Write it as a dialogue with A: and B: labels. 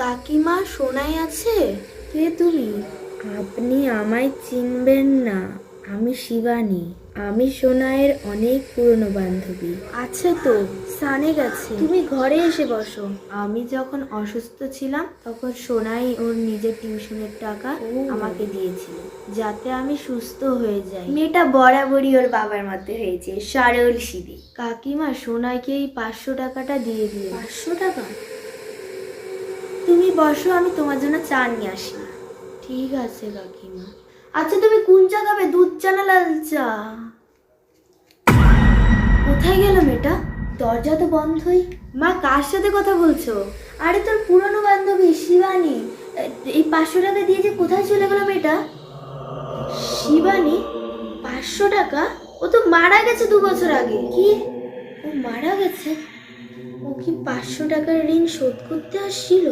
A: কাকিমা, সোনাই আছে?
B: কে তুমি? আপনি আমায় চিনবেন না, আমি শিবানী। আমি সোনাইয়ের অনেক পুরনো বান্ধবী।
A: আছে তো, সানে গেছে। তুমি ঘরে এসে বসো। আমি যখন অসুস্থ ছিলাম তখন সোনাই ওর নিজের টিউশনের টাকা আমাকে দিয়েছিল, যাতে আমি সুস্থ হয়ে যাই। মেয়েটা বরাবরই ওর বাবার মতো হয়েছে, সরল সিধে। কাকিমা, সোনাইকে এই 500 টাকাটা দিয়ে দিও।
B: 500 টাকা?
A: তুমি বসো, আমি তোমার জন্য চা নিয়ে আসি। ঠিক আছে কাকিমা। আচ্ছা, তুমি কোন চা খাবে, দুধ চা না লাল চা? কোথায় গেল মেয়েটা? দরজা তো বন্ধই। মা, কার সাথে কথা বলছো? আরে তোর পুরনো বান্ধবী শিবানী। এই 500 টাকা দিয়ে যে কোথায় চলে গেল মেয়েটা? শিবানী? 500 টাকা? ও তো মারা গেছে 2 বছর আগে। কি? ও মারা গেছে? ও কি 500 টাকার ঋণ শোধ করতে আসছিল?